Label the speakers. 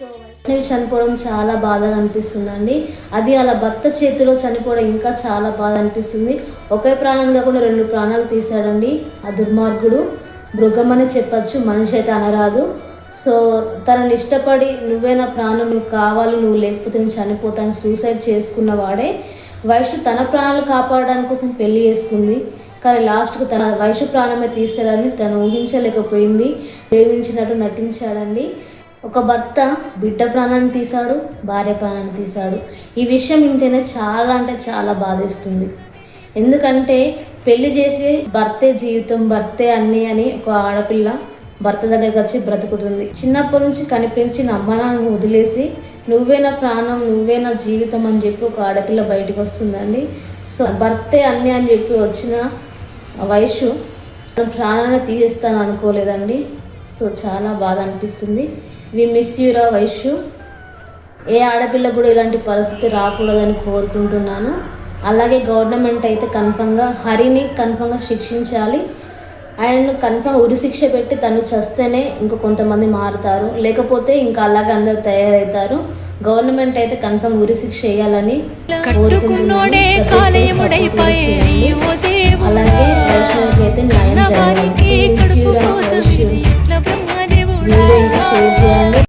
Speaker 1: So Vaishnavi చనిపోవడం చాలా బాధగా అనిపిస్తుందండి. అది అలా భర్త చేతిలో చనిపోవడం ఇంకా చాలా బాధ అనిపిస్తుంది. ఒకే ప్రాణం కాకుండా 2 ప్రాణాలు తీశాడండి ఆ దుర్మార్గుడు. మృగం అని చెప్పచ్చు, మనిషి అయితే అనరాదు. సో తనని ఇష్టపడి నువ్వే నా ప్రాణం, నువ్వు కావాలి, నువ్వు లేకపోతే నేను చనిపోతాను సూసైడ్ చేసుకున్న వాడే వైషు తన ప్రాణాలు కాపాడడానికి కోసం పెళ్లి చేసుకుంది. కానీ లాస్ట్కు తన వైషు ప్రాణమే తీస్తాడని తను ఊహించలేకపోయింది. ప్రేమించినట్టు నటించాడండి. ఒక భర్త బిడ్డ ప్రాణాన్ని తీశాడు, భార్య ప్రాణాన్ని తీశాడు. ఈ విషయం వింటేనే చాలా అంటే చాలా బాధేస్తుంది. ఎందుకంటే పెళ్లి చేసి భర్తే జీవితం, భర్తే అన్నీ అని ఒక ఆడపిల్ల భర్త దగ్గరికి వచ్చి బ్రతుకుతుంది. చిన్నప్పటి నుంచి కనిపించిన అమ్మానాన్ని వదిలేసి నువ్వే నా ప్రాణం, నువ్వే నా జీవితం అని చెప్పి ఒక ఆడపిల్ల బయటకు వస్తుందండి. సో భర్తే అన్నీ అని చెప్పి వచ్చిన వైషు తన ప్రాణాన్ని తీసేస్తాను అనుకోలేదండి. సో చాలా బాధ అనిపిస్తుంది. We miss యూరా Vaishu. ఏ ఆడపిల్ల కూడా ఇలాంటి పరిస్థితి రాకూడదని కోరుకుంటున్నాను. అలాగే గవర్నమెంట్ అయితే కన్ఫర్మ్గా హరిని కన్ఫర్మ్గా శిక్షించాలి. అండ్ కన్ఫర్మ్ ఉరిశిక్ష పెట్టి తను చస్తేనే ఇంకో కొంతమంది మారుతారు, లేకపోతే ఇంకా అలాగే అందరు తయారవుతారు. గవర్నమెంట్ అయితే కన్ఫర్మ్ ఉరిశిక్ష వేయాలని కోరుకుంటున్నాను. అలాగే వైష్ణవికి అయితే న్యాయం జరగాలి. షేర్ చేయండి.